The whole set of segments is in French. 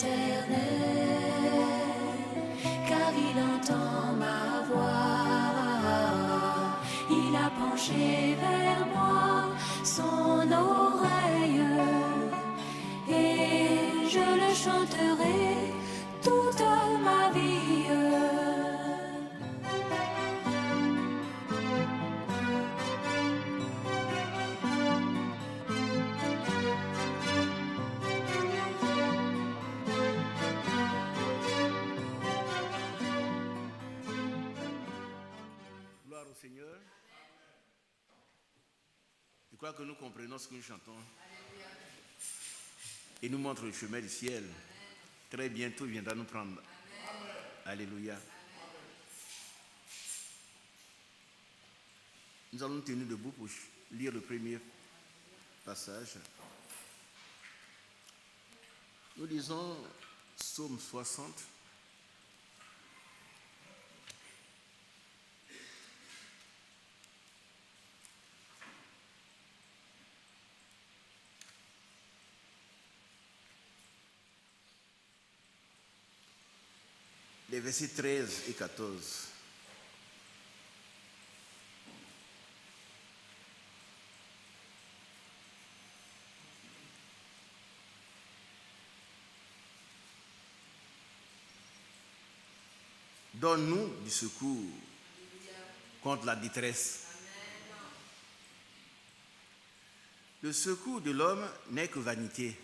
l'Éternel, car il entend ma voix. Il a penché vers moi son oreille, et je le chanterai toute ma vie. Gloire au Seigneur. Je crois que nous comprenons ce que nous chantons. Et nous montre le chemin du ciel. Très bientôt, il viendra nous prendre. Alléluia. Nous allons nous tenir debout pour lire le premier passage. Nous lisons Psaume 60. Les versets 13 et 14. Donne-nous du secours contre la détresse. Le secours de l'homme n'est que vanité.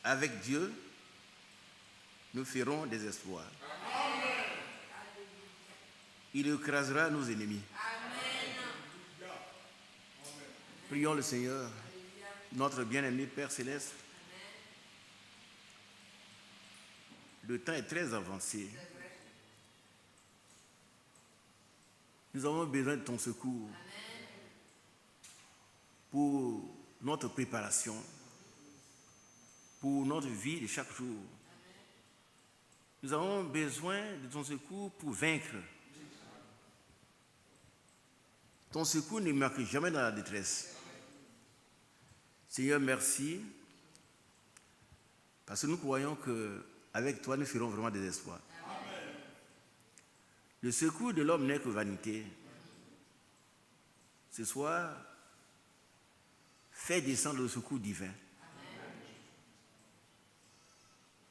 Avec Dieu, nous ferons des exploits. Il écrasera nos ennemis. Prions le Seigneur, notre bien-aimé Père Céleste. Le temps est très avancé. Nous avons besoin de ton secours pour notre préparation, pour notre vie de chaque jour. Nous avons besoin de ton secours pour vaincre. Ton secours ne marque jamais dans la détresse. Seigneur, merci, parce que nous croyons qu'avec toi, nous ferons vraiment des exploits. Le secours de l'homme n'est que vanité. Ce soir, fais descendre le secours divin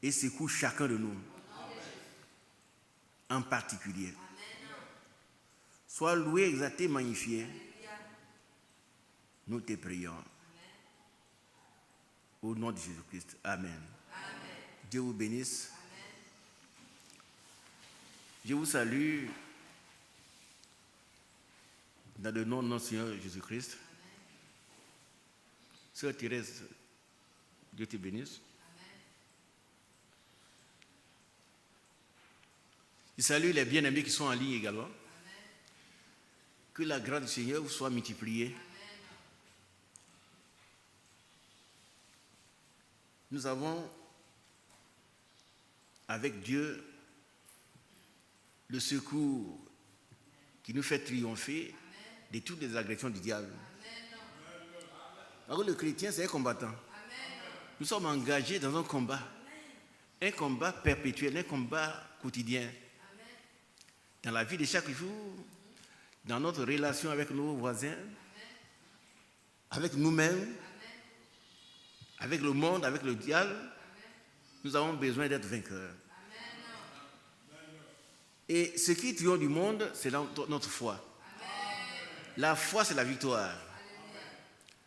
et secoue chacun de nous. En particulier. Sois loué, exalté, magnifié. Nous te prions. Au nom de Jésus-Christ. Amen. Dieu vous bénisse. Je vous salue dans le nom de notre Seigneur Jésus-Christ. Sœur Thérèse, Dieu te bénisse. Je salue les bien-aimés qui sont en ligne également. Amen. Que la grâce du Seigneur vous soit multipliée. Amen. Nous avons avec Dieu le secours qui nous fait triompher de toutes les agressions du diable. Alors le chrétien, c'est un combattant. Amen. Nous sommes engagés dans un combat perpétuel, un combat quotidien. Dans la vie de chaque jour, dans notre relation avec nos voisins, avec nous-mêmes, avec le monde, avec le diable, nous avons besoin d'être vainqueurs. Et ce qui triomphe du monde, c'est notre foi. La foi, c'est la victoire.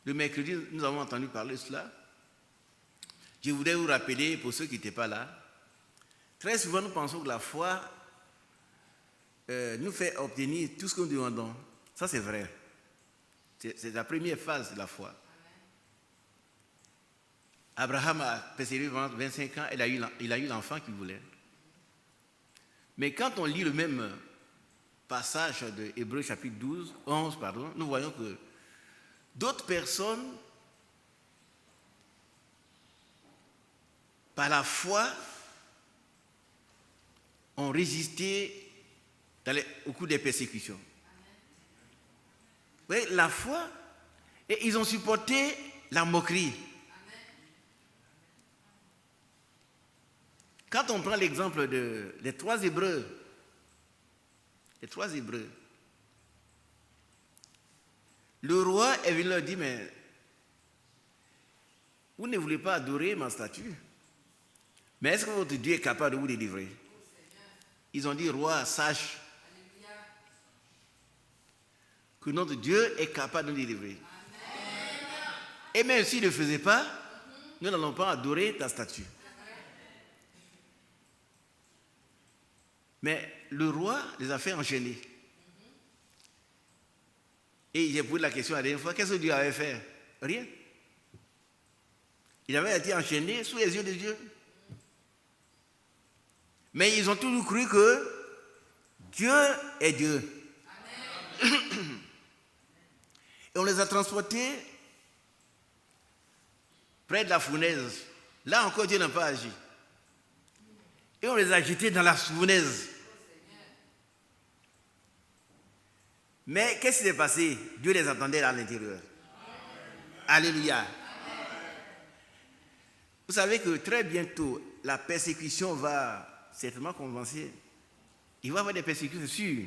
Le mercredi, nous avons entendu parler de cela. Je voudrais vous rappeler, pour ceux qui n'étaient pas là, très souvent nous pensons que la foi nous fait obtenir tout ce que nous demandons. Ça, c'est vrai. C'est la première phase de la foi. Abraham a persévéré pendant 25 ans, il a eu l'enfant qu'il voulait. Mais quand on lit le même passage de Hébreux chapitre 11, nous voyons que d'autres personnes, par la foi, ont résisté au cours des persécutions. Vous voyez, la foi, et ils ont supporté la moquerie. Quand on prend l'exemple des trois Hébreux, le roi est venu leur dire, mais vous ne voulez pas adorer ma statue, mais est-ce que votre Dieu est capable de vous délivrer? Ils ont dit, roi, sache que notre Dieu est capable de nous délivrer. Et même s'il ne le faisait pas, nous n'allons pas adorer ta statue. Mais le roi les a fait enchaîner. Et j'ai posé la question la dernière fois, qu'est-ce que Dieu avait fait? Rien. Il avait été enchaîné sous les yeux de Dieu. Mais ils ont toujours cru que Dieu est Dieu. Amen. Et on les a transportés près de la fournaise. Là encore, Dieu n'a pas agi. Et on les a jetés dans la fournaise. Mais qu'est-ce qui s'est passé? Dieu les attendait à l'intérieur. Alléluia. Vous savez que très bientôt, la persécution va certainement commencer. Il va y avoir des persécutions, c'est sûr.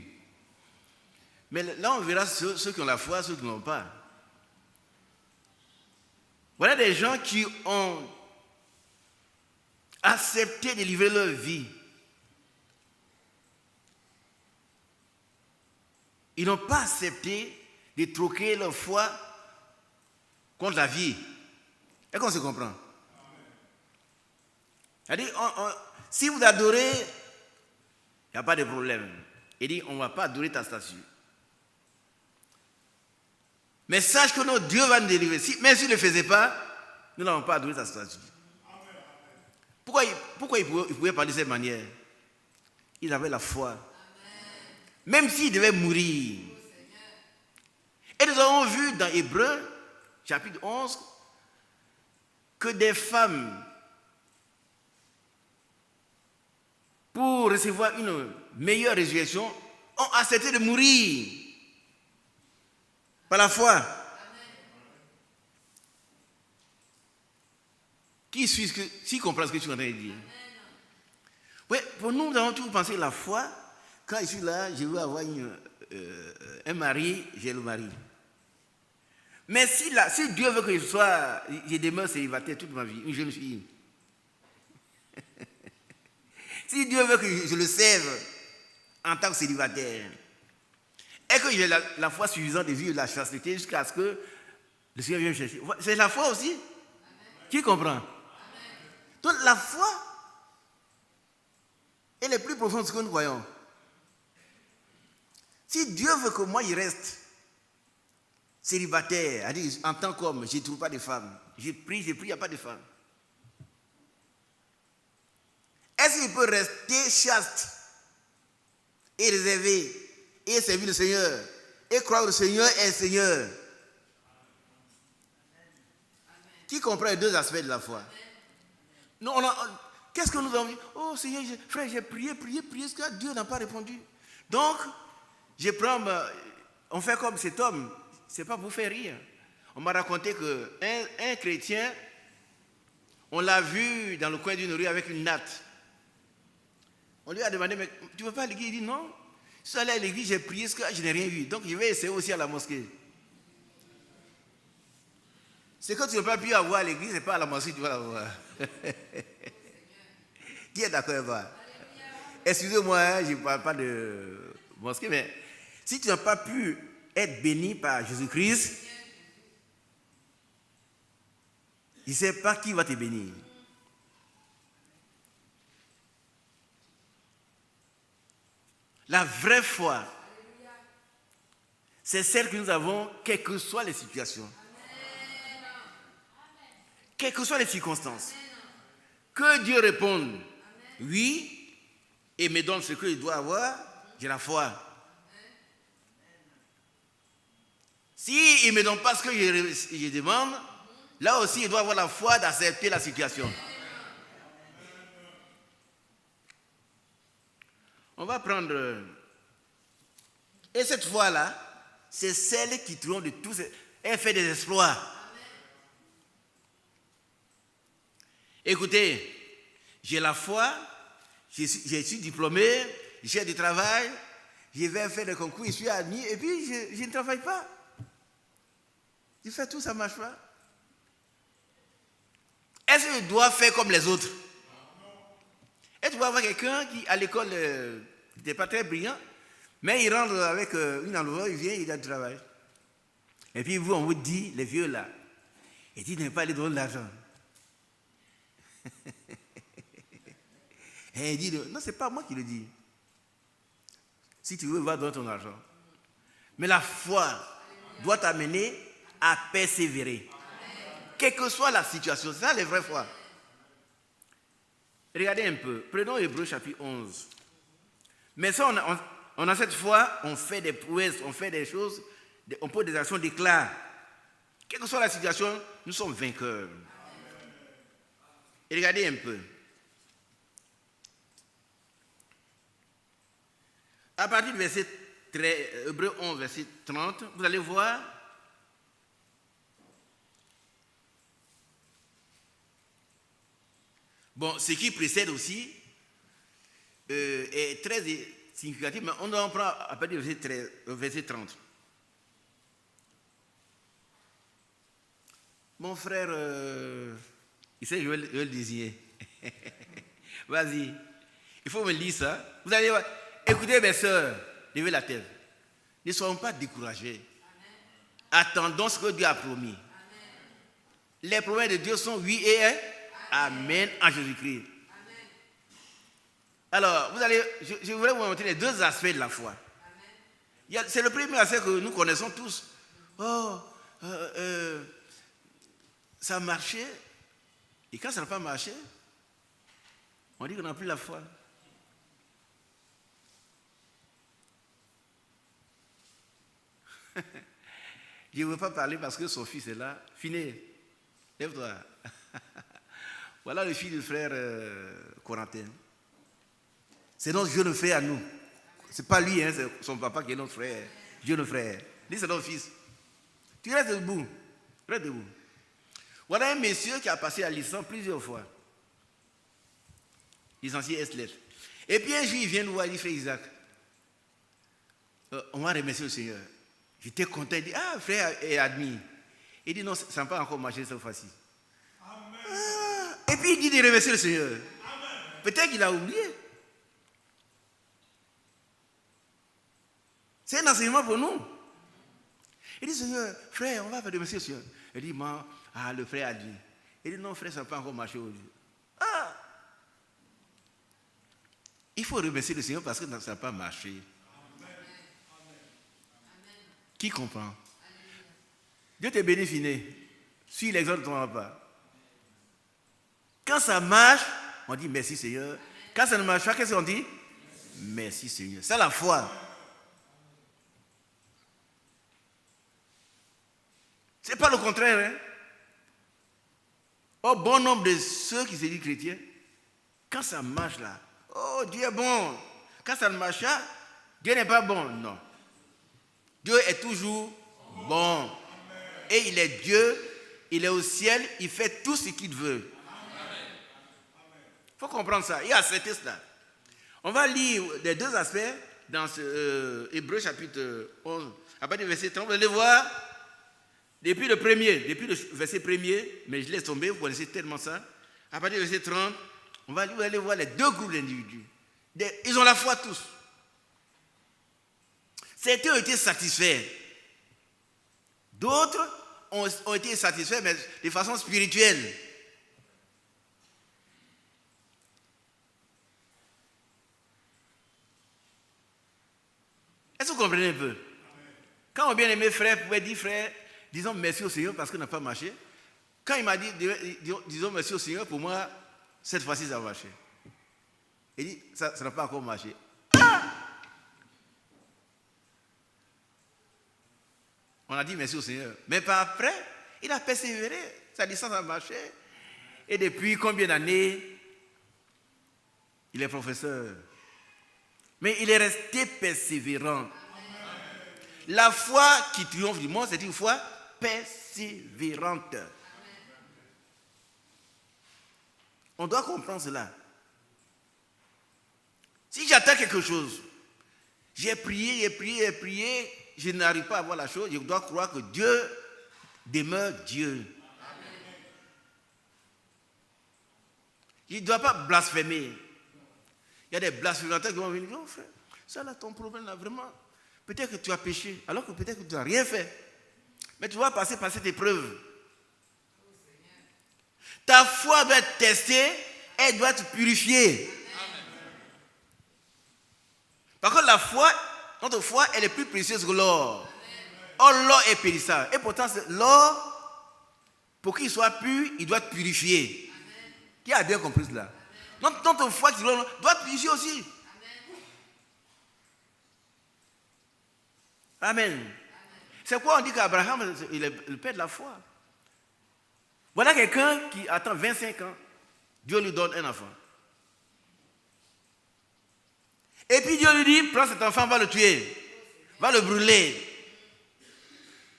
Mais là, on verra ceux qui ont la foi, ceux qui n'ont pas. Voilà des gens qui ont accepté de livrer leur vie. Ils n'ont pas accepté de troquer leur foi contre la vie. Est-ce qu'on se comprend? C'est-à-dire, si vous adorez, il n'y a pas de problème. Il dit, on ne va pas adorer ta statue. Mais sache que notre Dieu va nous délivrer. Même s'il ne le faisait pas, nous n'allons pas adorer ta statue. Pourquoi ils pouvaient parler de cette manière? Ils avaient la foi. Même s'ils devaient mourir. Et nous avons vu dans Hébreux, chapitre 11, que des femmes, pour recevoir une meilleure résurrection, ont accepté de mourir par la foi. Qui comprend ce que tu es en train de dire? Oui, pour nous, nous avons toujours pensé la foi. Quand je suis là, je veux avoir un mari, j'ai le mari. Mais si Dieu veut que je demeure célibataire toute ma vie, une jeune fille. Si Dieu veut que je le serve en tant que célibataire, et que j'ai la foi suffisante de vivre la chasteté jusqu'à ce que le Seigneur vienne me chercher. C'est la foi aussi. Amen. Qui comprend? Amen. Donc la foi, elle est plus profonde que ce que nous croyons. Si Dieu veut que moi, je reste célibataire, en tant qu'homme, je ne trouve pas de femme. J'ai pris, il n'y a pas de femme. Est-ce qu'il peut rester chaste et réservé et servir le Seigneur et croire le Seigneur est le Seigneur? Qui comprend les deux aspects de la foi? Non, qu'est-ce que nous avons dit? Oh Seigneur, frère, j'ai prié, ce que Dieu n'a pas répondu. Donc, on fait comme cet homme, c'est pas pour faire rire. On m'a raconté qu'un chrétien, on l'a vu dans le coin d'une rue avec une natte. On lui a demandé, mais tu ne veux pas à l'église? Il dit non. Je suis allé à l'église, j'ai prié, je n'ai rien vu. Donc je vais essayer aussi à la mosquée. Ce que tu n'as pas pu avoir à l'église, ce n'est pas à la mosquée que tu vas l'avoir. Qui est d'accord avec moi? Excusez-moi, je ne parle pas de mosquée, mais si tu n'as pas pu être béni par Jésus-Christ, je ne sais pas qui va te bénir. La vraie foi, c'est celle que nous avons, quelles que soient les situations, quelles que soient les circonstances. Que Dieu réponde oui et me donne ce qu'il doit avoir, j'ai la foi. S'il ne me donne pas ce que je demande, là aussi, il doit avoir la foi d'accepter la situation. On va prendre... Et cette foi-là, c'est celle qui triomphe de tous. Elle fait des exploits. Écoutez, j'ai la foi je suis diplômé, je cherche du travail, je vais faire des concours, je suis admis, et puis je ne travaille pas. Je fais tout, ça ne marche pas. Est-ce que je dois faire comme les autres? Et tu vas avoir quelqu'un qui, à l'école, n'était pas très brillant, mais il rentre avec une enveloppe, il vient, il a du travail. Et puis vous, on vous dit, les vieux là, et dit, n'aime pas aller donner de l'argent. Et il dit, non, ce n'est pas moi qui le dis. Si tu veux, va donner ton argent. Mais la foi doit t'amener à persévérer. Quelle que soit la situation, c'est ça les vraies foi. Regardez un peu, prenons Hébreux chapitre 11. Mais ça, on a cette foi, on fait des prouesses, on fait des choses, on pose des actions, déclare. Quelle que soit la situation, nous sommes vainqueurs. Et regardez un peu. À partir du verset Hébreux 11, verset 30, vous allez voir bon, ce qui précède aussi est très significatif, mais on en prend à partir du verset 30. Mon frère, il sait, je vais le désigner. Vas-y, il faut me lire ça. Vous allez voir. Écoutez mes sœurs, levez la tête. Ne soyons pas découragés. Attendons ce que Dieu a promis. Amen. Les promesses de Dieu sont oui et amen en Jésus-Christ. Alors, je voudrais vous montrer les deux aspects de la foi. C'est le premier aspect que nous connaissons tous. Oh, ça a marché. Et quand ça n'a pas marché, on dit qu'on n'a plus la foi. Je ne veux pas parler parce que son fils est là. Finet, lève-toi. Voilà le fils du frère Corentin. C'est notre jeune frère à nous. Ce n'est pas lui, hein, c'est son papa qui est notre frère, jeune frère. Lui, c'est notre fils. Tu restes debout. Reste debout. Voilà un monsieur qui a passé la licence plusieurs fois. Licencié S-lettres. Et puis un jour, il vient nous voir, il dit, frère Isaac, on va remercier le Seigneur. J'étais content, il dit, ah, frère est admis. Il dit, non, ça n'a pas encore marché cette fois-ci. Et puis il dit de remercier le Seigneur. Peut-être qu'il a oublié. C'est un enseignement pour nous. Il dit, Seigneur, frère, on va remercier le Seigneur. Il dit, moi, le frère a dit. Il dit, non, frère, ça n'a pas encore marché aujourd'hui. Ah! Il faut remercier le Seigneur parce que ça n'a pas marché. Qui comprend? Dieu te bénit, Finet. Suis l'exemple de ton papa. Quand ça marche, on dit merci Seigneur. Quand ça ne marche pas, qu'est-ce qu'on dit? Merci Seigneur. C'est la foi. Ce n'est pas le contraire. Hein? Oh, bon nombre de ceux qui se disent chrétiens, quand ça marche là, oh, Dieu est bon. Quand ça ne marche pas, Dieu n'est pas bon. Non. Dieu est toujours bon. Et il est Dieu, il est au ciel, il fait tout ce qu'il veut. Il faut comprendre ça. Il y a accepté cela. On va lire les deux aspects dans ce Hébreux chapitre 11. À partir du verset 30, vous allez voir, depuis le verset premier, mais je laisse tomber, vous connaissez tellement ça. À partir du verset 30, vous allez voir les deux groupes d'individus. Ils ont la foi tous. Certains ont été satisfaits. D'autres ont été satisfaits, mais de façon spirituelle. Est-ce que vous comprenez un peu? Quand mon bien-aimé frère pouvait dire, frère, disons merci au Seigneur parce que ça n'a pas marché. Quand il m'a dit, disons merci au Seigneur, pour moi, cette fois-ci, ça va marcher. Il dit, ça n'a pas encore marché. Ah! On a dit merci au Seigneur. Mais par après, il a persévéré. Sa licence a marché. Et depuis combien d'années, il est professeur. Mais il est resté persévérant. La foi qui triomphe du monde, c'est une foi persévérante. On doit comprendre cela. Si j'attends quelque chose, j'ai prié, je n'arrive pas à voir la chose, je dois croire que Dieu demeure Dieu. Il ne doit pas blasphémer. Il y a des blasphémateurs qui vont venir, non frère, ça là, ton problème là, vraiment, peut-être que tu as péché, alors que peut-être que tu n'as rien fait. Mais tu vas passer par cette épreuve. Ta foi doit être testée, elle doit être purifiée. Par contre, la foi, notre foi, elle est plus précieuse que l'or. Or, l'or est périssable. Et pourtant, l'or, pour qu'il soit pur, il doit être purifié. Qui a bien compris cela? Notre foi qui doit être purifiée aussi. Amen. C'est quoi on dit qu'Abraham il est le père de la foi? Voilà quelqu'un qui attend 25 ans, Dieu lui donne un enfant. Et puis Dieu lui dit, prends cet enfant, va le tuer, va le brûler.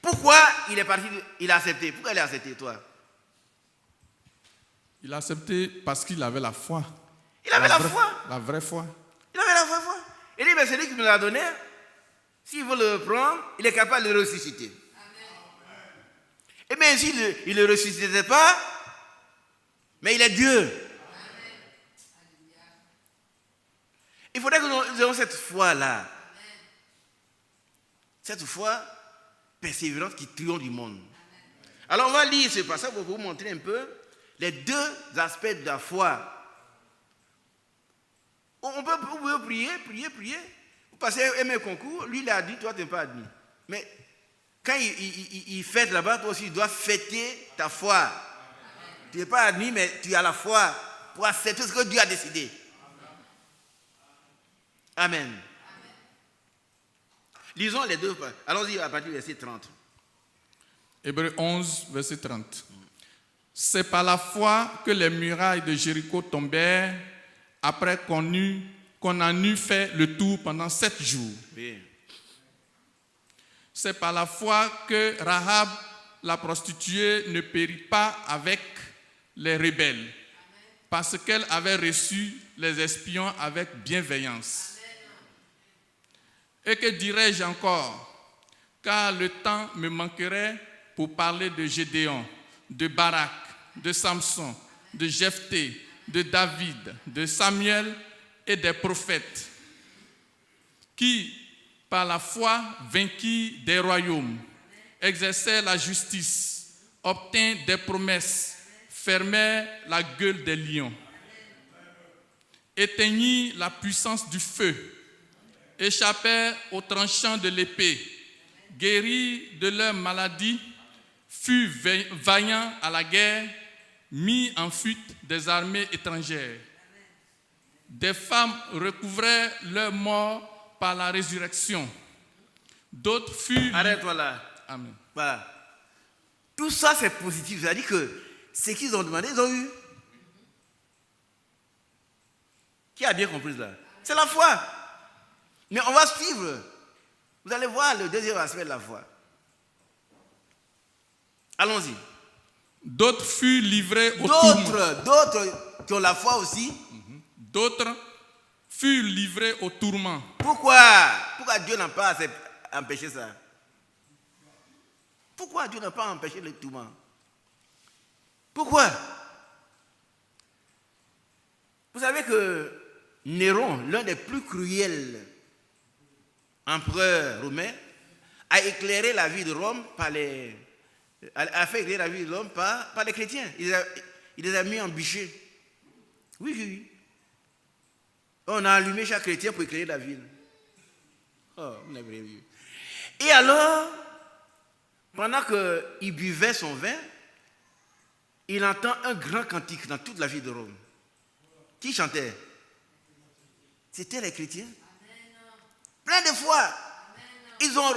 Pourquoi il est parti, il a accepté? Pourquoi il a accepté, toi? Il a accepté parce qu'il avait la foi. Il avait la foi. La vraie foi. Il avait la vraie foi. Il dit, mais celui qui me l'a donné, s'il veut le prendre, il est capable de le ressusciter. Et bien s'il ne le ressuscitait pas, mais il est Dieu. Il faudrait que nous ayons cette foi-là. Cette foi persévérante qui triomphe du monde. Alors on va lire ce passage pour vous montrer un peu les deux aspects de la foi. Vous pouvez prier. Vous passez un concours, lui il a dit, toi tu n'es pas admis. Mais quand il fête là-bas, toi aussi tu dois fêter ta foi. Tu n'es pas admis, mais tu as la foi pour accepter ce que Dieu a décidé. Amen. Lisons les deux. Allons-y à partir du verset 30. Hébreux 11, verset 30. C'est par la foi que les murailles de Jéricho tombèrent après qu'on en eut fait le tour pendant 7 jours. Oui. C'est par la foi que Rahab, la prostituée, ne périt pas avec les rebelles, parce qu'elle avait reçu les espions avec bienveillance. Et que dirais-je encore? Car le temps me manquerait pour parler de Gédéon, de Barak, de Samson, de Jephthé, de David, de Samuel et des prophètes, qui, par la foi, vainquirent des royaumes, exercèrent la justice, obtinrent des promesses, fermèrent la gueule des lions, éteignirent la puissance du feu, échappèrent aux tranchants de l'épée, guéris de leur maladie, furent vaillants à la guerre, mis en fuite des armées étrangères. Des femmes recouvraient leur mort par la résurrection. D'autres furent... Arrête-toi là. Amen. Voilà. Tout ça c'est positif. C'est-à-dire que ce qu'ils ont demandé, ils ont eu. Qui a bien compris cela? C'est la foi. Mais on va suivre. Vous allez voir le deuxième aspect de la foi. Allons-y. D'autres furent livrés au tourment. D'autres qui ont la foi aussi. D'autres furent livrés au tourment. Pourquoi Dieu n'a pas empêché ça? Pourquoi Dieu n'a pas empêché le tourment? Pourquoi? Vous savez que Néron, l'un des plus cruels empereurs romains, a éclairé la vie de Rome a fait éclairer la vie de Rome par les chrétiens. Il les a mis en bûcher. Oui. On a allumé chaque chrétien pour éclairer la ville. Oh, vous n'avez rien vu. Et alors, pendant qu'il buvait son vin, il entend un grand cantique dans toute la ville de Rome. Qui chantait? C'était les chrétiens. Plein de fois. Ils ont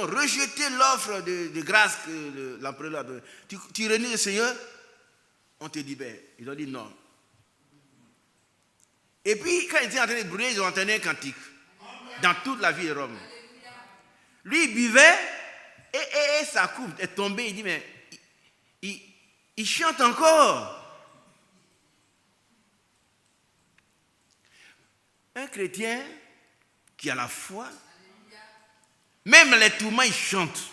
rejeté l'offre de grâce que l'empereur leur a donnée. Tu renies le Seigneur? On te dit, ils ont dit non. Et puis, quand ils étaient en train de brûler, ils ont entendu un cantique dans toute la ville de Rome. Lui, il buvait et sa coupe est tombée. Il dit, mais il chante encore. Un chrétien qui a la foi, même les tourments, il chante.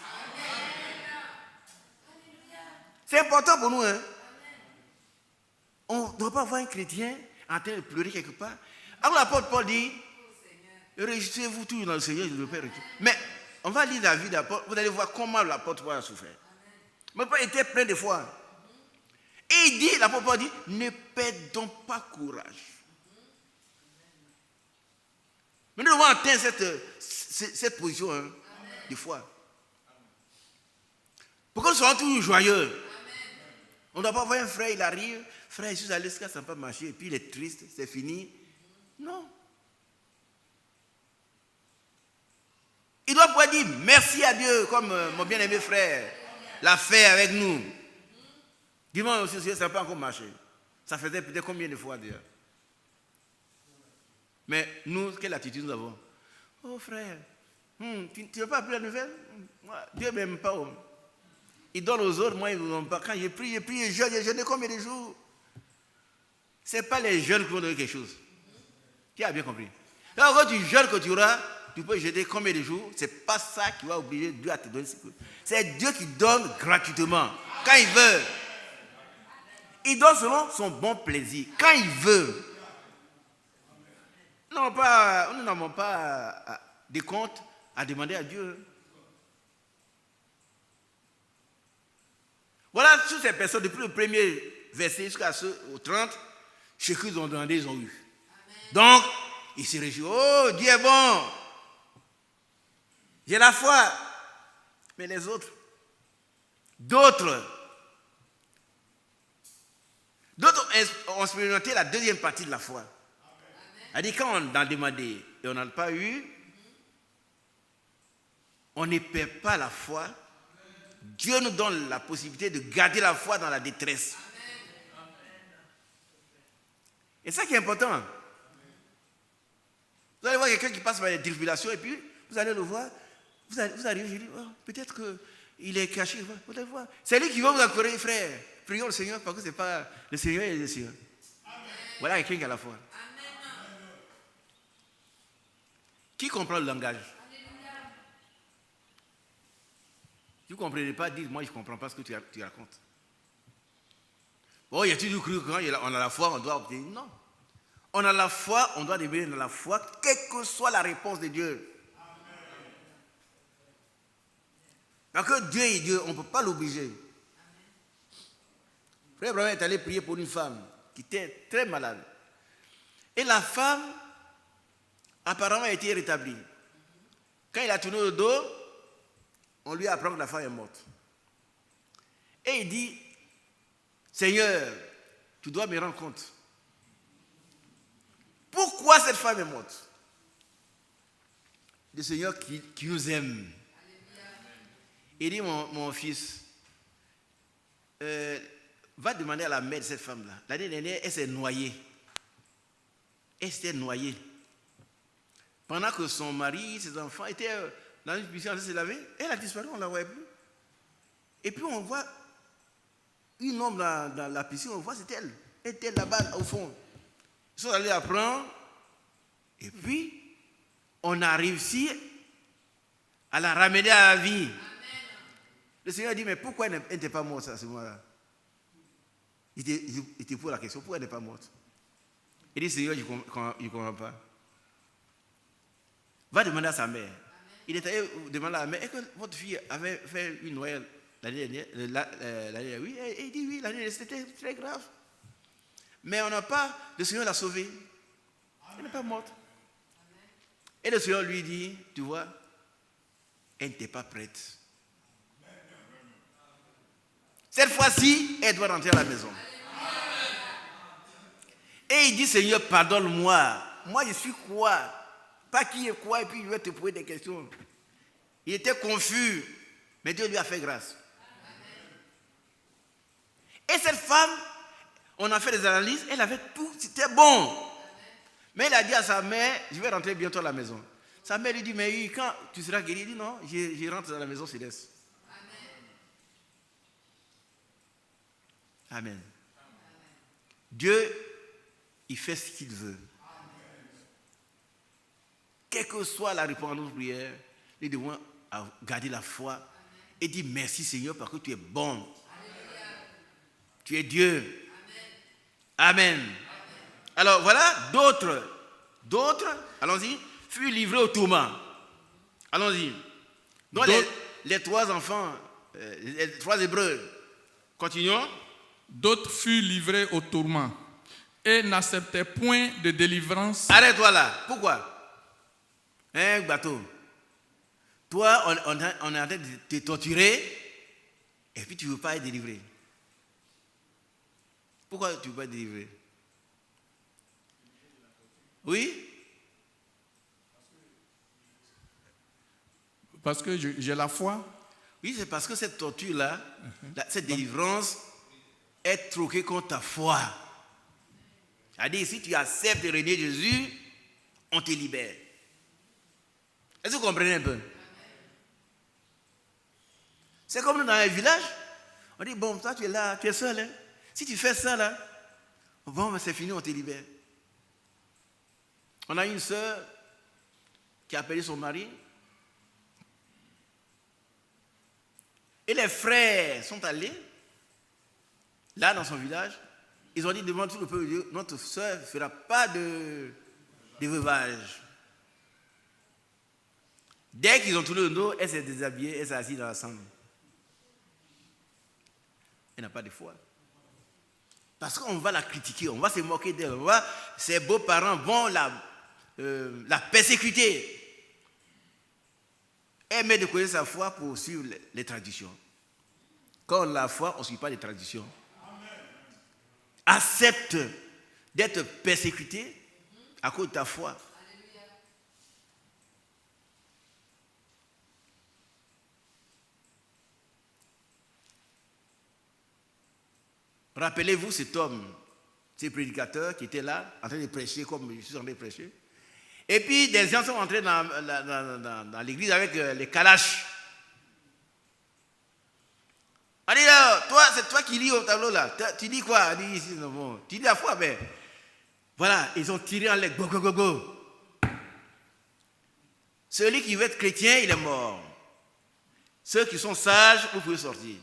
C'est important pour nous. Hein? On ne doit pas voir un chrétien en train de pleurer quelque part. Alors l'apôtre Paul dit, réjouissez-vous toujours dans le Seigneur, je ne veux pas réjouir. Mais on va lire la vie de l'apôtre, vous allez voir comment l'apôtre Paul a souffert. Mais Paul était plein de foi. Et il dit, l'apôtre Paul dit, ne perdons pas courage. Mais nous devons atteindre cette position de foi. Pour que nous soyons toujours joyeux. On ne doit pas voir un frère, il arrive, frère, je suis allé, ça n'a pas marché, et puis il est triste, c'est fini. Non. Il doit pouvoir dire merci à Dieu, comme mon bien-aimé frère l'a fait avec nous. Dis-moi aussi, ça n'a pas encore marché. Ça faisait peut-être combien de fois déjà. Mais nous, quelle attitude nous avons? Oh frère, tu n'as pas appris la nouvelle? Moi, Dieu ne m'aime pas. Il donne aux autres, moi, ils ne m'aiment pas. Quand j'ai prié, j'ai jeûné combien de jours? Ce n'est pas les jeunes qui vont donner quelque chose. Qui a bien compris? Alors, quand tu jeûnes que tu auras, tu peux jeûner combien de jours? Ce n'est pas ça qui va obliger Dieu à te donner. C'est Dieu qui donne gratuitement, quand il veut. Il donne selon son bon plaisir, quand il veut. Nous n'avons pas de comptes à demander à Dieu. Voilà toutes ces personnes, depuis le premier verset jusqu'à ceux au 30, ce qu'ils ont demandé, ils ont eu. Donc, ils se réjouissent. Oh, Dieu est bon. J'ai la foi. Mais les autres, d'autres ont expérimenté la deuxième partie de la foi. C'est-à-dire, quand on a demandé et on n'a pas eu, on ne perd pas la foi. Dieu nous donne la possibilité de garder la foi dans la détresse. Et c'est ça qui est important. Vous allez voir quelqu'un qui passe par des tribulations et puis vous allez le voir. Vous arrivez, je dis, oh, peut-être qu'il est caché. Vous allez voir. C'est lui qui va vous encourager, frère. Prions le Seigneur parce que ce n'est pas le Seigneur et le Seigneur. Voilà quelqu'un qui a la foi. Qui comprend le langage? Si vous ne comprenez pas, dites, moi je ne comprends pas ce que tu racontes. Bon, il y a toujours cru qu'on a la foi, on doit obtenir. Non. On a la foi, on doit demeurer dans la foi, quelle que soit la réponse de Dieu. Parce que Dieu est Dieu, on ne peut pas l'obliger. Frère Abraham est allé prier pour une femme qui était très malade. Et la femme, apparemment, a été rétablie. Quand il a tourné le dos, on lui apprend que la femme est morte. Et il dit, Seigneur, tu dois me rendre compte. Pourquoi cette femme est morte? Le Seigneur qui nous aime. Il dit, mon fils, va demander à la mère de cette femme-là. L'année dernière, elle s'est noyée. Elle s'était noyée. Pendant que son mari, ses enfants étaient dans une piscine en train de se laver, elle a disparu, on ne la voyait plus. Et puis on voit une ombre dans la piscine, on voit c'est elle. Elle était là-bas au fond. Ils sont allés la prendre. Et puis, on a réussi à la ramener à la vie. Amen. Le Seigneur a dit, mais pourquoi elle n'était pas morte à ce moment-là? Il te pose la question, pourquoi elle n'est pas morte? Il dit, Seigneur, je ne comprends pas. Va demander à sa mère. Amen. Il est allé demander à la mère, est-ce que votre fille avait fait une Noël l'année dernière? Oui, et il dit, oui, l'année dernière, c'était très grave. Mais on n'a pas, le Seigneur l'a sauvée. Elle n'est pas morte. Amen. Et le Seigneur lui dit, tu vois, elle n'était pas prête. Cette fois-ci, elle doit rentrer à la maison. Amen. Et il dit, Seigneur, pardonne-moi. Moi, je suis quoi? Pas qui est quoi, et puis je vais te poser des questions. Il était confus, mais Dieu lui a fait grâce. Amen. Et cette femme, on a fait des analyses, elle avait tout, c'était bon. Amen. Mais elle a dit à sa mère, je vais rentrer bientôt à la maison. Sa mère lui dit, mais quand tu seras guéri? Il dit, non, je rentre dans la maison céleste. Amen. Amen. Amen. Dieu, il fait ce qu'il veut. Amen. que soit la réponse à notre prière, nous devons garder la foi et dire merci Seigneur parce que tu es bon. Alléluia. Tu es Dieu. Amen. Amen. Alors voilà, d'autres, allons-y, furent livrés au tourment. Allons-y. Donc les trois enfants, les trois Hébreux, continuons. D'autres furent livrés au tourment et n'acceptaient point de délivrance. Arrête-toi là. Pourquoi? Bateau. Toi, on est en train de te torturer et puis tu ne veux pas être délivré. Pourquoi tu ne veux pas être délivré? Oui? Parce que j'ai la foi. Oui, c'est parce que cette torture-là, cette délivrance est troquée contre ta foi. C'est-à-dire, si tu acceptes de régner Jésus, on te libère. Est-ce que vous comprenez un peu? C'est comme dans un village. On dit, bon, toi tu es là, tu es seul. Hein? Si tu fais ça là, bon, c'est fini, on te libère. On a une sœur qui a appelé son mari. Et les frères sont allés, là dans son village, ils ont dit devant tout le peuple de Dieu, notre sœur ne fera pas de veuvage. Dès qu'ils ont tourné le dos, elle s'est déshabillée, elle s'est assise dans la cendre. Elle n'a pas de foi. Parce qu'on va la critiquer, on va se moquer d'elle, ses beaux-parents vont la persécuter. Elle met de côté sa foi pour suivre les traditions. Quand on a la foi, on ne suit pas les traditions. Amen. Accepte d'être persécuté à cause de ta foi. Alléluia. Rappelez-vous cet homme, ce prédicateur qui était là, en train de prêcher comme je suis en train de prêcher. Et puis des gens sont entrés dans l'église avec les calaches. On dit là, toi, c'est toi qui lis au tableau là. Tu dis quoi? On dit ici, non, bon. Tu dis la foi, mais voilà, ils ont tiré en l'air. Go, go, go, go. Celui qui veut être chrétien, il est mort. Ceux qui sont sages, vous pouvez sortir.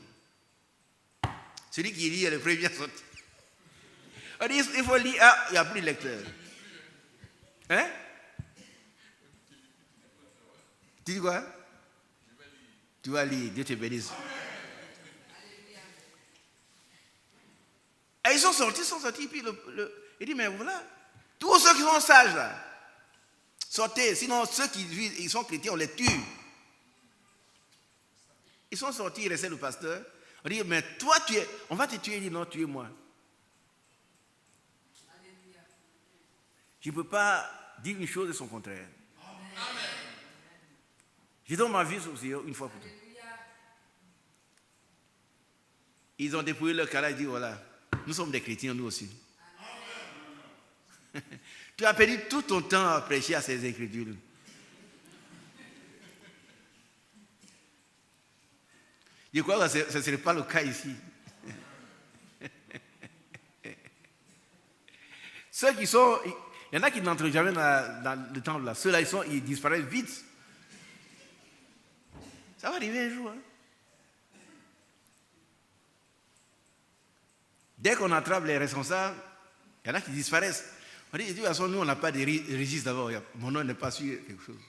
Celui qui lit est le premier à sortir. On dit, il faut lire. Ah, il n'y a plus de lecteur. Hein? Tu dis quoi? Tu vas lire. Dieu te bénisse. Et ils sont sortis, puis il dit, mais voilà, tous ceux qui sont sages là, sortez, sinon ceux qui sont chrétiens, on les tue. Ils sont sortis, il restait le pasteur. On dit, mais toi, on va te tuer. Il dit, non, tuez-moi. Je ne peux pas dire une chose et son contraire. Amen. Je donne ma vie sur Seigneur une fois pour toutes. Ils ont dépouillé leur calage et dit, voilà, nous sommes des chrétiens, nous aussi. Tu as perdu tout ton temps à prêcher à ces incrédules. Je crois que ce ne serait pas le cas ici. Ceux qui sont... Il y en a qui n'entrent jamais dans le temple là. Ceux-là, ils disparaissent vite. Ça va arriver un jour. Hein? Dès qu'on attrape les responsables, il y en a qui disparaissent. On dit, de toute façon, nous, on n'a pas de registre d'abord. Mon nom n'est pas sur quelque chose.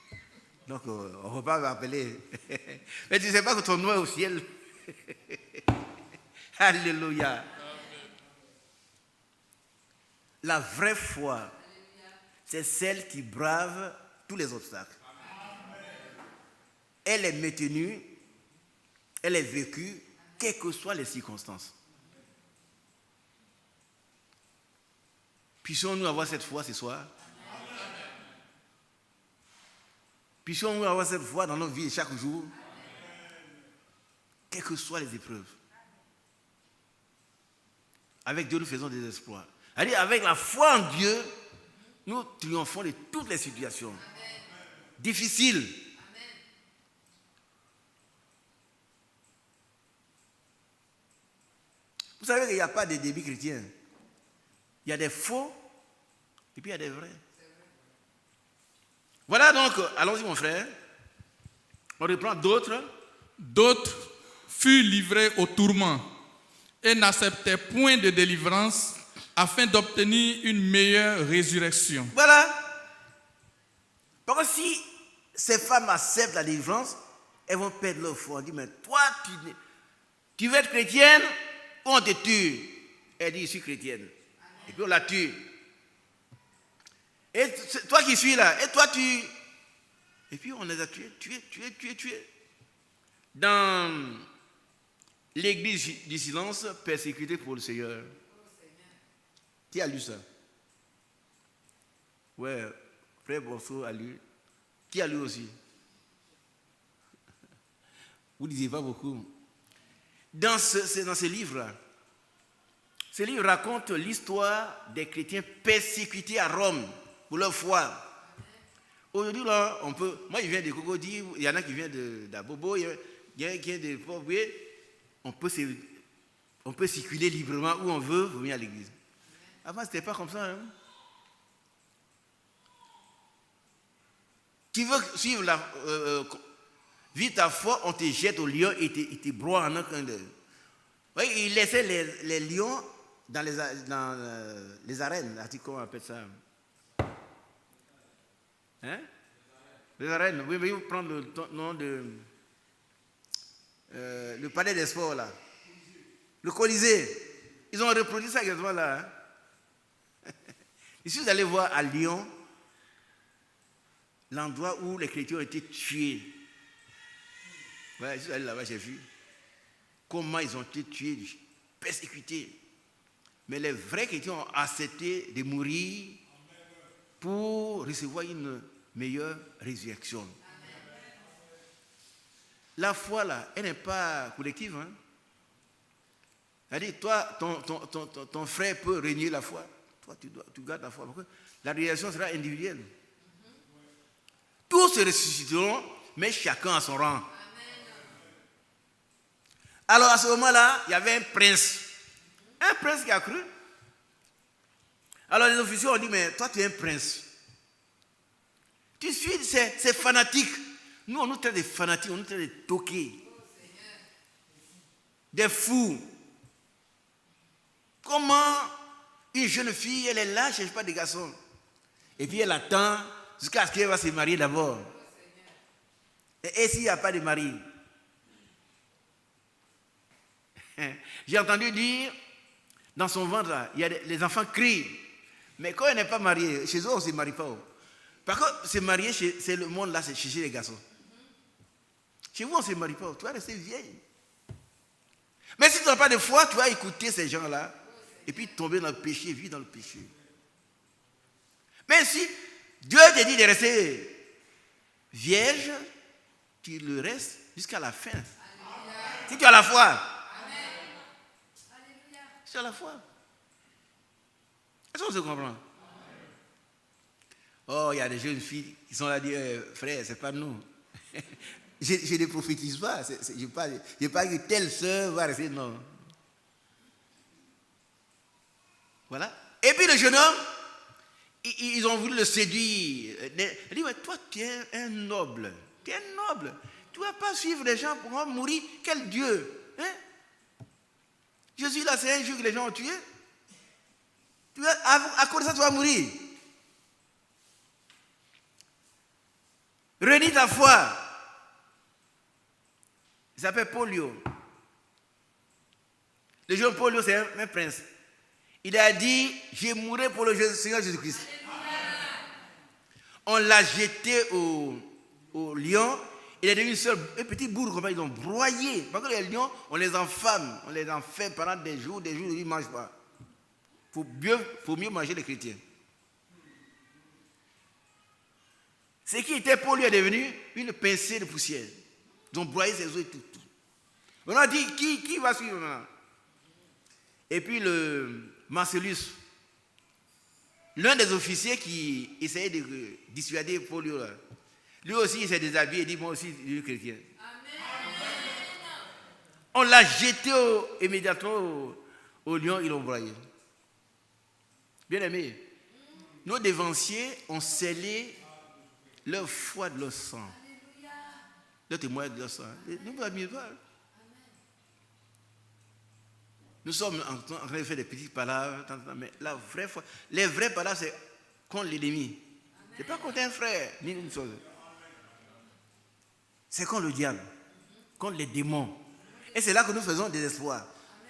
Donc, on ne peut pas m'appeler. Mais tu ne sais pas que ton nom est au ciel. Alléluia. La vraie foi, c'est celle qui brave tous les obstacles. Elle est maintenue, elle est vécue, quelles que soient les circonstances. Puissions-nous avoir cette foi ce soir? Puissions-nous avoir cette foi dans notre vie chaque jour? Quelles que soient les épreuves. Avec Dieu, nous faisons des exploits. Avec la foi en Dieu, nous triomphons de toutes les situations difficiles. Vous savez qu'il n'y a pas de débit chrétien. Il y a des faux et puis il y a des vrais. Voilà donc, allons-y mon frère. On reprend d'autres. D'autres furent livrés au tourment et n'acceptaient point de délivrance afin d'obtenir une meilleure résurrection. Voilà. Parce que si ces femmes acceptent la délivrance, elles vont perdre leur foi. On dit, mais toi, tu veux être chrétienne ou on te tue? Elle dit, je suis chrétienne. Et puis on la tue. Et toi qui suis là, et toi tu... Et puis on les a tués. Dans l'église du silence, persécutée pour le Seigneur. Qui a lu ça? Ouais, frère Borso a lu. Qui a lu aussi? Vous ne disiez pas beaucoup. Dans ce livre-là, ce livre raconte l'histoire des chrétiens persécutés à Rome pour leur foi. Aujourd'hui, là, on peut... Moi, je viens de Cocody, il y en a qui viennent d'Abobo, il y en a qui viennent de Port-Boué. On peut circuler librement où on veut, venir à l'église. Avant, ce n'était pas comme ça. Hein? Tu veux suivre vite ta foi, on te jette au lion et te broie en un clin d'œil. Oui, ils laissaient les lions dans les arènes. Comment on appelle ça? Hein? Les arènes. Oui, mais vous prendre le nom de... le palais des sports, là. Le Colisée. Ils ont reproduit ça exactement là. Hein? Ici, vous allez voir à Lyon, l'endroit où les chrétiens ont été tués. Ouais, je suis allé là-bas, j'ai vu comment ils ont été tués, persécutés. Mais les vrais chrétiens ont accepté de mourir pour recevoir une meilleure résurrection. La foi, là, elle n'est pas collective. Hein? C'est-à-dire, toi, ton frère peut régner la foi. Toi, tu gardes la foi. Parce que la résurrection sera individuelle. Tous se ressusciteront, mais chacun à son rang. Alors, à ce moment-là, il y avait un prince. Un prince qui a cru. Alors, les officiers ont dit, mais toi, tu es un prince. Tu suis ces fanatiques. Nous, on nous traite de fanatiques, on nous traite de toqués. Des fous. Comment une jeune fille, elle est là, elle ne cherche pas de garçon. Et puis elle attend jusqu'à ce qu'elle va se marier d'abord. Et s'il n'y a pas de mari? J'ai entendu dire, dans son ventre, là, il y a les enfants crient. Mais quand elle n'est pas mariée, chez eux, on ne se marie pas. Par contre, se marier, c'est le monde là, c'est chercher les garçons. Chez vous, on ne se marie pas. Tu vas rester vieille. Mais si tu n'as pas de foi, tu vas écouter ces gens-là et puis tomber dans le péché, vivre dans le péché. Mais si Dieu te dit de rester vierge, tu le restes jusqu'à la fin. Si tu as la foi. Si tu as la foi. Est-ce qu'on se comprend? Oh, il y a des jeunes filles qui sont là à dire, frère, c'est pas nous. Je ne prophétise pas. Je n'ai pas que telle sœur va rester, non. Voilà. Et puis le jeune homme, ils ont voulu le séduire. Il dit, mais toi, tu es un noble. Tu es un noble. Tu ne vas pas suivre les gens pour mourir. Quel Dieu? Hein? Jésus, là, c'est un jour que les gens ont tué. À cause de ça, tu vas mourir. Renie ta foi. Il s'appelle Polio. Le jeune Polio, c'est un prince. Il a dit, je mourrai pour le Seigneur Jésus-Christ. On l'a jeté au lion. Il est devenu un petit bourre, comme ils l'ont broyé. Parce que les lions, on les enfame. On les enferme pendant des jours, ils ne mangent pas. Il faut mieux manger les chrétiens. Ce qui était pour lui est devenu une pincée de poussière. Ils ont broyé ses os et tout. On a dit, qui va suivre maintenant? Et puis le Marcellus, l'un des officiers qui essayait de dissuader Paul, lui aussi il s'est déshabillé et dit, moi aussi je suis chrétien. Amen. On l'a jeté immédiatement au lion, ils l'ont broyé. Bien aimé, nos dévanciers ont scellé Leur foi de leur sang. Leur témoignage de leur sang. Ne vous admirez pas. Nous sommes en train de faire des petites palabres, mais la vraie foi, les vraies palabres, c'est contre l'ennemi. Ce n'est pas contre un frère, ni une chose. C'est contre le diable, contre les démons. Et c'est là que nous faisons des espoirs.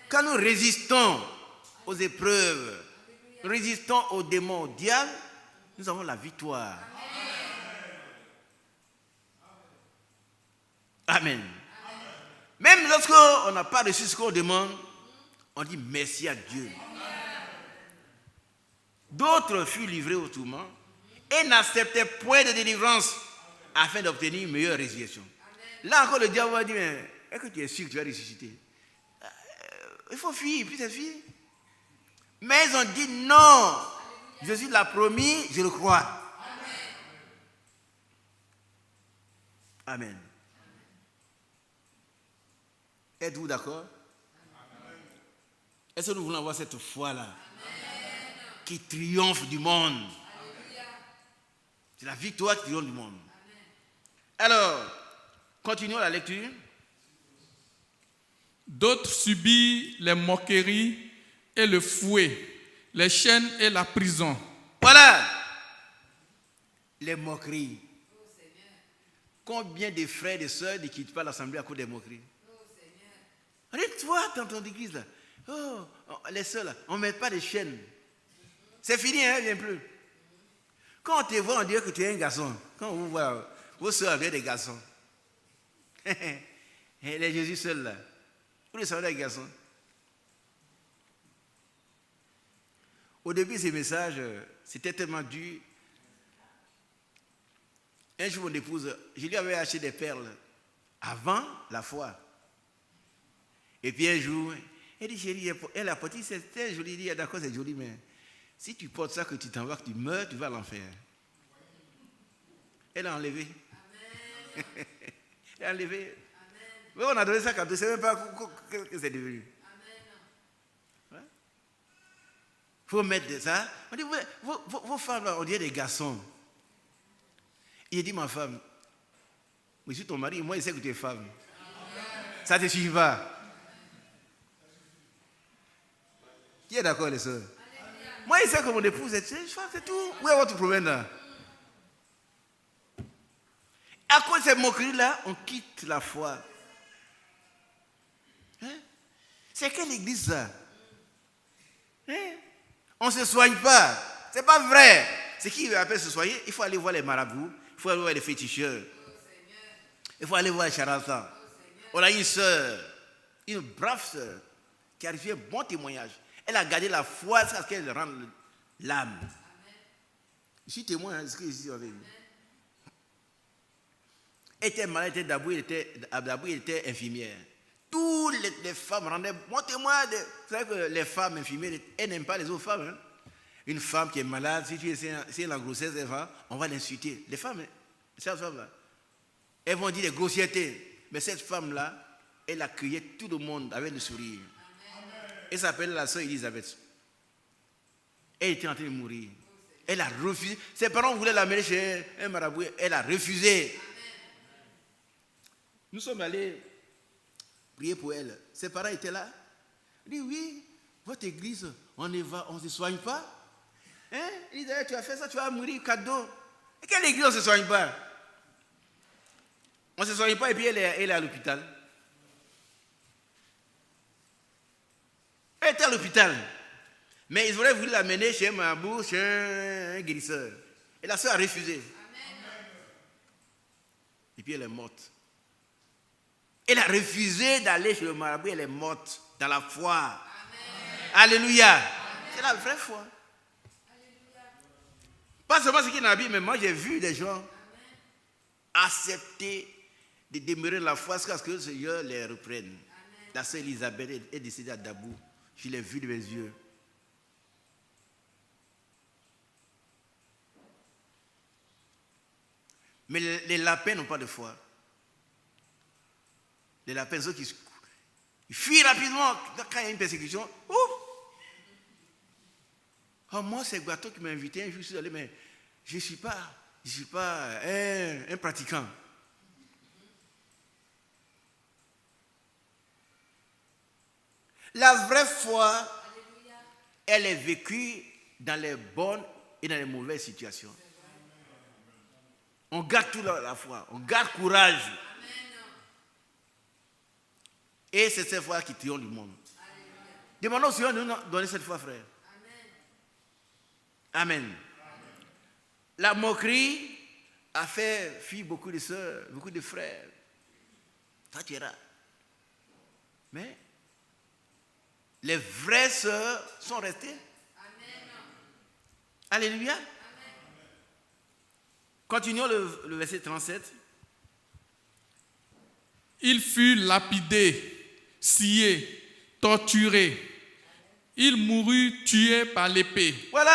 Quand nous résistons aux épreuves, résistons aux démons, au diable, nous avons la victoire. Amen. Même lorsqu'on n'a pas reçu ce qu'on demande, on dit merci à Dieu. D'autres furent livrés au tourment et n'acceptaient point de délivrance afin d'obtenir une meilleure résurrection. Là encore, le diable va dire, est-ce que tu es sûr que tu vas ressusciter? Il faut fuir, puis c'est fini. Mais ils ont dit non, Jésus l'a promis, je le crois. Amen. Êtes-vous d'accord? Est-ce que nous voulons avoir cette foi-là qui triomphe du monde? C'est la victoire qui triomphe du monde. Alors, continuons la lecture. D'autres subirent les moqueries et le fouet, les chaînes et la prison. Voilà les moqueries. Combien de frères et de sœurs ne quittent pas l'assemblée à cause des moqueries? Toi, dans ton église, là. Oh, les sœurs, là, on ne met pas de chaînes. C'est fini, hein, viens plus. Quand on te voit, on dirait que tu es un garçon. Quand on vous voit, vos sœurs viennent des garçons. Les Jésus seuls, là. Vous le savez, les garçons. Au début, ces messages, c'était tellement dur. Un jour, mon épouse, je lui avais acheté des perles avant la foi. Et puis un jour, elle dit, chérie, elle a porté, c'est joli. Elle dit, d'accord, c'est joli, mais si tu portes ça, que tu t'en vas, que tu meurs, tu vas à l'enfer. Elle a enlevé. Elle a enlevé. Mais on a donné ça cadeau, je ne sais même pas que c'est devenu. Il faut mettre ça. On dit, vos femmes, là, on dirait des garçons. Il dit, ma femme, je suis ton mari, moi, je sais que tu es femme. Ça ne te suffit pas. Qui est d'accord, les soeurs? Moi, je sais que mon épouse est femme, c'est tout. Où est votre problème là? À cause de ces moqueries-là, on quitte la foi. Hein? C'est quelle église ça? Hein? On ne se soigne pas. Ce n'est pas vrai. Ce qui appelle se soigner, il faut aller voir les marabouts, il faut aller voir les féticheurs, il faut aller voir les charlatans. On a une sœur, une brave sœur, qui a reçu un bon témoignage. Elle a gardé la foi jusqu'à ce qu'elle rende l'âme. Je suis témoin de ce que je dis avec vous. Elle était malade, elle était infirmière. Toutes les femmes rendaient bon témoin. Vous savez que les femmes infirmières, elles n'aiment pas les autres femmes. Hein? Une femme qui est malade, si elle est en grossesse, on va l'insulter. Les femmes, ces femmes-là, elles vont dire des grossièretés. Mais cette femme-là, elle accueillait tout le monde avec le sourire. Elle s'appelle la sœur Elisabeth. Elle était en train de mourir. Elle a refusé. Ses parents voulaient l'amener chez un marabout. Elle a refusé. Nous sommes allés prier pour elle. Ses parents étaient là. Il dit, oui, votre église, on ne se soigne pas. Hein? Il dit, tu as fait ça, tu vas mourir, cadeau. Et quelle église on ne se soigne pas? On ne se soigne pas et puis elle est à l'hôpital. Elle était à l'hôpital. Mais ils auraient voulu l'amener chez un marabout, chez un guérisseur. Et la sœur a refusé. Amen. Et puis elle est morte. Elle a refusé d'aller chez le marabout, elle est morte dans la foi. Amen. Alléluia. Amen. C'est la vraie foi. Alléluia. Pas seulement ce qui est dans la Bible, mais moi j'ai vu des gens accepter de demeurer dans la foi jusqu'à ce que le Seigneur les reprenne. Amen. La sœur Elisabeth est décédée à Dabou. Je l'ai vu de mes yeux. Mais les lapins n'ont pas de foi. Les lapins, ceux qui fuient rapidement quand il y a une persécution. Ouf! Oh, moi, c'est Guato qui m'a invité un jour, je suis allé, mais je ne suis pas. je ne suis pas un pratiquant. La vraie foi, elle est vécue dans les bonnes et dans les mauvaises situations. On garde tout la foi, on garde courage. Et c'est cette foi qui triomphe du monde. Demandons au Seigneur de nous donner cette foi, frère. Amen. La moquerie a fait fuir beaucoup de sœurs, beaucoup de frères. Ça tu iras. Mais les vraies sœurs sont restées. Alléluia. Continuons le verset 37. Il fut lapidé, scié, torturé. Il mourut tué par l'épée. Voilà.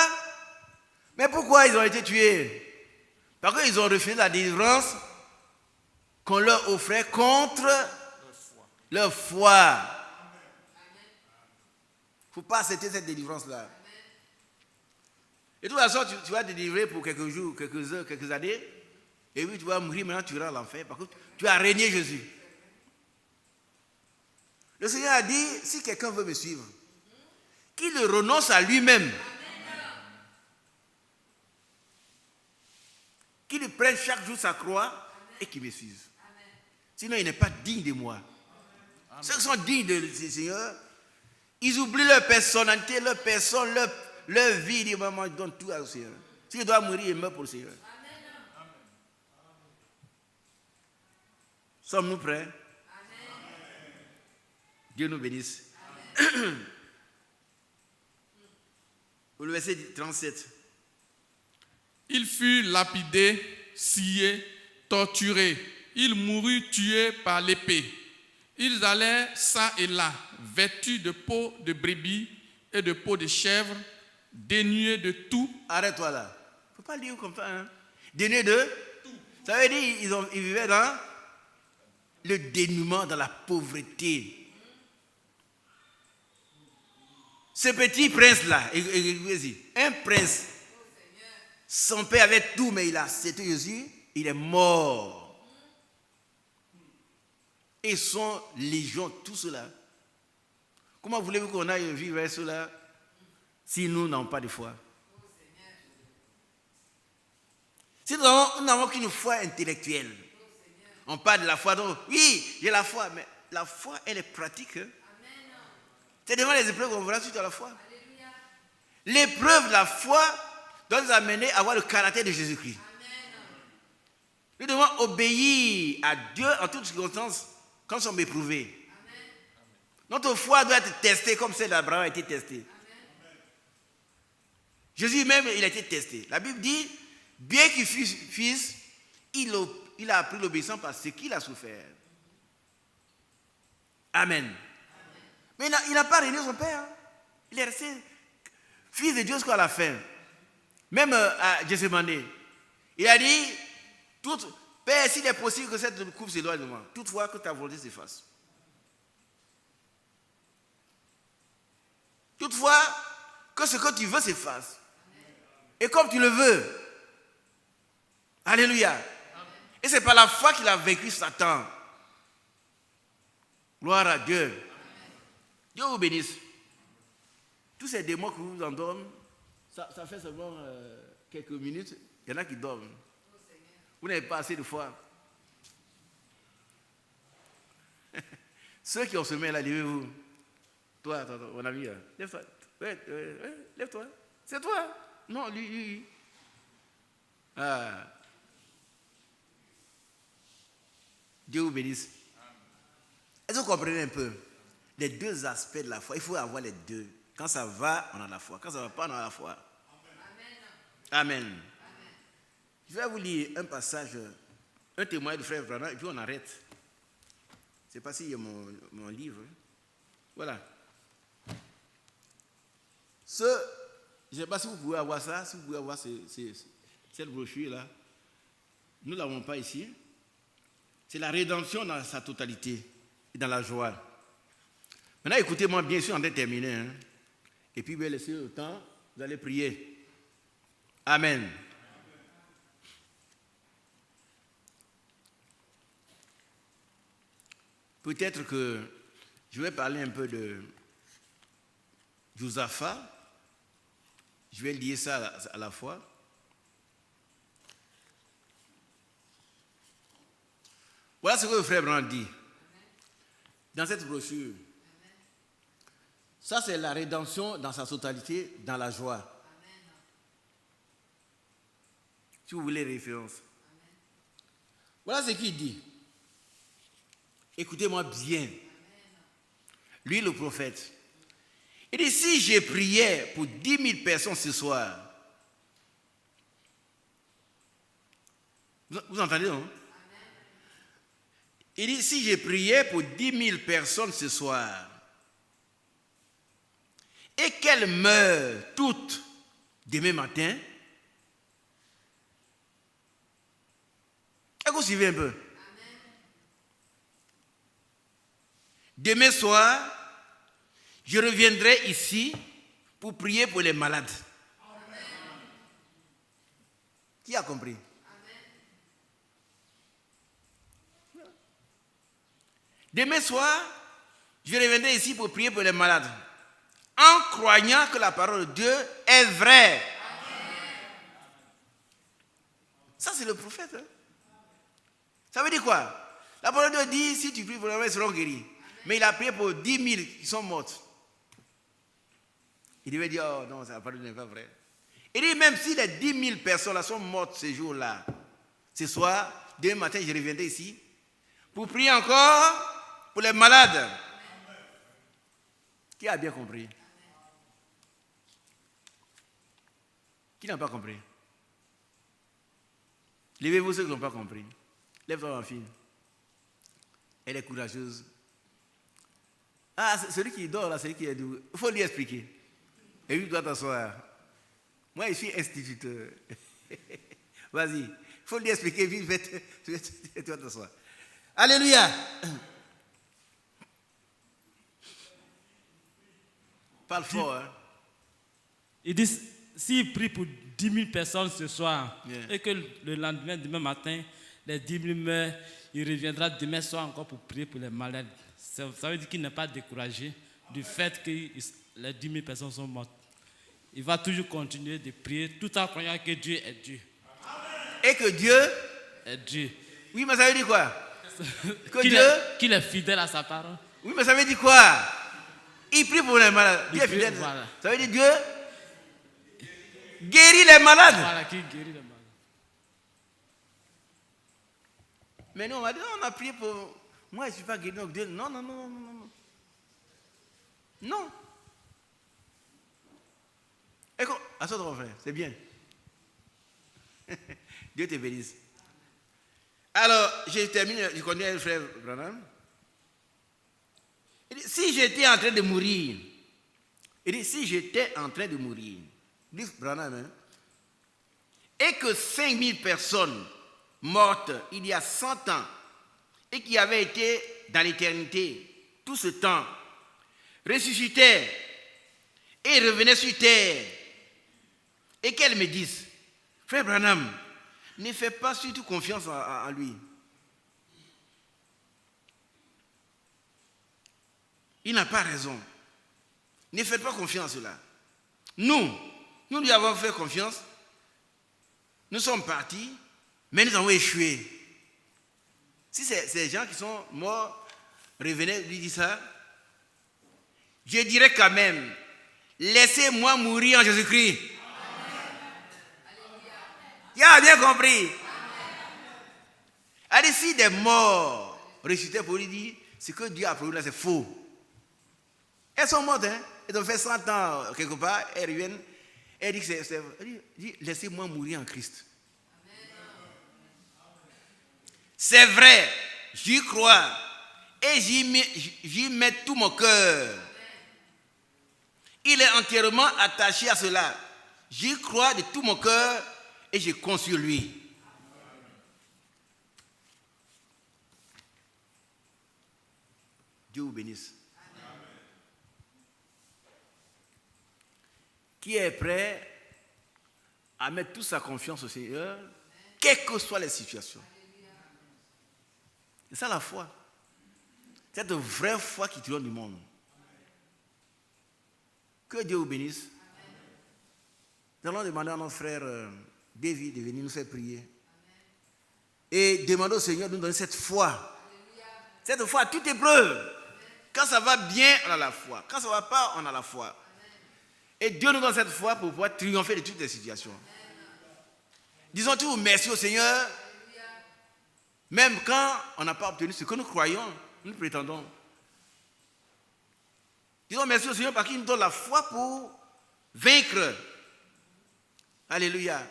Mais pourquoi ils ont été tués? Parce qu'ils ont refusé la délivrance qu'on leur offrait contre leur foi. Il ne faut pas accepter cette délivrance-là. Et de toute façon, tu vas te délivrer pour quelques jours, quelques heures, quelques années. Et puis tu vas mourir, maintenant tu iras à l'enfer. Parce que tu as régné Jésus. Le Seigneur a dit, si quelqu'un veut me suivre, qu'il renonce à lui-même. Qu'il prenne chaque jour sa croix et qu'il me suive. Sinon, il n'est pas digne de moi. Amen. Ceux qui sont dignes de ce Seigneur, ils oublient leur personnalité, leur personne, leur vie. Ils disent, maman, je donne tout au Seigneur. S'il doit mourir, il meurt pour le Seigneur. Amen. Sommes-nous prêts? Amen. Dieu nous bénisse. Le verset 37. Il fut lapidé, scié, torturé. Il mourut tué par l'épée. Ils allèrent çà et là, vêtus de peau de brebis et de peau de chèvre, dénués de tout. Arrête-toi là. Il ne faut pas lire comme ça. Hein? Dénués de tout. Ça veut dire qu'ils vivaient dans le dénuement, dans la pauvreté. Ce petit prince-là, un prince, son père avait tout, mais il a accepté Jésus, il est mort. Et ils sont légions, tout cela. Comment voulez-vous qu'on aille vivre avec cela si nous n'avons pas de foi? Si nous n'avons qu'une foi intellectuelle, on parle de la foi, donc oui, j'ai la foi, mais la foi, elle est pratique. Hein? C'est devant les épreuves qu'on verra suite à la foi. Alléluia. L'épreuve de la foi doit nous amener à avoir le caractère de Jésus-Christ. Nous devons obéir à Dieu en toutes circonstances quand nous sommes éprouvés. Amen. Notre foi doit être testée comme celle d'Abraham a été testée. Amen. Jésus même, il a été testé. La Bible dit, bien qu'il fût fils, il a appris l'obéissance par ce qu'il a souffert. Amen. Mais il n'a pas régné son père. Hein. Il est resté fils de Dieu jusqu'à la fin. Même à Gethsemane. Il a dit, Père, s'il est possible que cette coupe s'éloigne de moi, toutefois que ta volonté s'efface. Toutefois que ce que tu veux s'efface. Et comme tu le veux. Alléluia. Et c'est par la foi qu'il a vaincu Satan. Gloire à Dieu. Dieu vous bénisse. Tous ces démons que vous endorment, ça fait seulement quelques minutes. Il y en a qui dorment. Vous n'avez pas assez de foi. Ceux qui ont semé là, levez-vous. Toi, mon ami, lève-toi. Lève-toi. C'est toi. Non, lui. Ah. Dieu vous bénisse. Est-ce que vous comprenez un peu les deux aspects de la foi? Il faut avoir les deux. Quand ça va, on a la foi. Quand ça ne va pas, on a la foi. Amen. Amen. Je vais vous lire un passage, un témoignage de frère Branham, et puis on arrête. C'est pas s'il y a mon livre. Voilà. Je ne sais pas si vous pouvez avoir ça, si vous pouvez avoir cette brochure-là. Nous ne l'avons pas ici. C'est la rédemption dans sa totalité et dans la joie. Maintenant, écoutez-moi bien sûr, on est terminé. Hein? Et puis, vous allez laisser le temps, vous allez prier. Amen. peut-être que je vais parler un peu de Josaphat. Je vais lier ça à la fois. Voilà ce que le frère Branham dit dans cette brochure. Ça, c'est la rédemption dans sa totalité, dans la joie. Si vous voulez référence. Voilà ce qu'il dit. Écoutez-moi bien. Lui, le prophète. Il dit, si je priais pour 10 000 personnes ce soir, vous entendez, non? Il dit, si je priais pour 10 000 personnes ce soir, et qu'elles meurent toutes demain matin, est-ce que vous suivez un peu? Demain soir, je reviendrai ici pour prier pour les malades. Amen. Qui a compris? Amen. Demain soir, je reviendrai ici pour prier pour les malades, en croyant que la parole de Dieu est vraie. Amen. Ça, c'est le prophète. Hein? Ça veut dire quoi? La parole de Dieu dit, si tu pries pour les malades, ils seront guéris. Amen. Mais il a prié pour 10 000 qui sont morts. Il devait dire, oh non, ça n'est pas vrai. Il dit, même si les 10 000 personnes là sont mortes ce jour-là, ce soir, demain matin, je reviendrai ici pour prier encore pour les malades. Amen. Qui a bien compris? Amen. Qui n'a pas compris? Levez-vous ceux qui n'ont pas compris. Lève-toi, ma fille. Elle est courageuse. Ah, celui qui dort là, celui qui est doux. Il faut lui expliquer. Et lui doit t'asseoir. Moi, je suis instituteur. Vas-y. Il faut lui expliquer, puis tu dois t'asseoir. Alléluia. Parle fort. Hein? Il dit, s'il prie pour 10 000 personnes ce soir, et que le lendemain, demain matin, les 10 000 meurent, il reviendra demain soir encore pour prier pour les malades. Ça veut dire qu'il n'est pas découragé du fait que les 10 000 personnes sont mortes. Il va toujours continuer de prier tout en croyant que Dieu est Dieu. Et que Dieu est Dieu. Oui, mais ça veut dire quoi? Que qu'il est fidèle à sa parole. Oui, mais ça veut dire quoi? Il prie pour les malades. Dieu est fidèle. Voilà. Ça veut dire Dieu guérit les malades. Voilà, qui guérit les malades. Mais nous, on va dire, on a prié pour... Moi, je ne suis pas guéri, donc Dieu... Non. Non. Écoute, assois ton frère, c'est bien. Dieu te bénisse. Alors, je termine, je connais le frère Branham. Il dit, si j'étais en train de mourir, dit Branham, hein, et que 5000 personnes mortes il y a 100 ans, et qui avaient été dans l'éternité tout ce temps, ressuscitaient et revenaient sur terre, et qu'elles me disent, frère Branham, ne fais pas surtout confiance en lui. Il n'a pas raison. Ne faites pas confiance à cela. Nous lui avons fait confiance. Nous sommes partis, mais nous avons échoué. Si ces gens qui sont morts revenaient lui dire ça, je dirais quand même, laissez-moi mourir en Jésus-Christ. Il a bien compris. Allez, si des morts ressuscités pour lui dire, ce que Dieu a prévu là, c'est faux. Elles sont mortes, hein? Elles ont fait 100 ans quelque part, elles reviennent. Elle dit, laissez-moi mourir en Christ. C'est vrai, j'y crois. Et j'y mets tout mon cœur. Il est entièrement attaché à cela. J'y crois de tout mon cœur et je compte sur lui. Dieu vous bénisse. Qui est prêt à mettre toute sa confiance au Seigneur, quelles que soient les situations. C'est ça la foi. Cette vraie foi qui triomphe du monde. Que Dieu vous bénisse. Nous allons demander à notre frère David de venir nous faire prier. Et demander au Seigneur de nous donner cette foi. Cette foi à toute épreuve. Quand ça va bien, on a la foi. Quand ça ne va pas, on a la foi. Et Dieu nous donne cette foi pour pouvoir triompher de toutes les situations. Disons toujours merci au Seigneur. Même quand on n'a pas obtenu ce que nous croyons, nous prétendons. Disons merci au Seigneur parce qu'il nous donne la foi pour vaincre. Alléluia.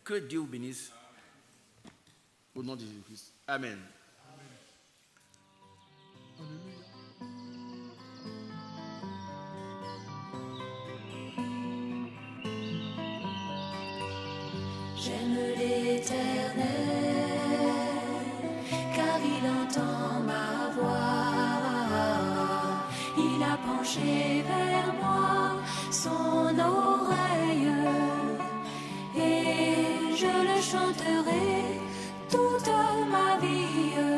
Que Dieu vous bénisse. Au nom de Jésus-Christ. Amen. J'aime l'Éternel, car il entend ma voix. Il a penché vers moi son oreille, et je le chanterai toute ma vie.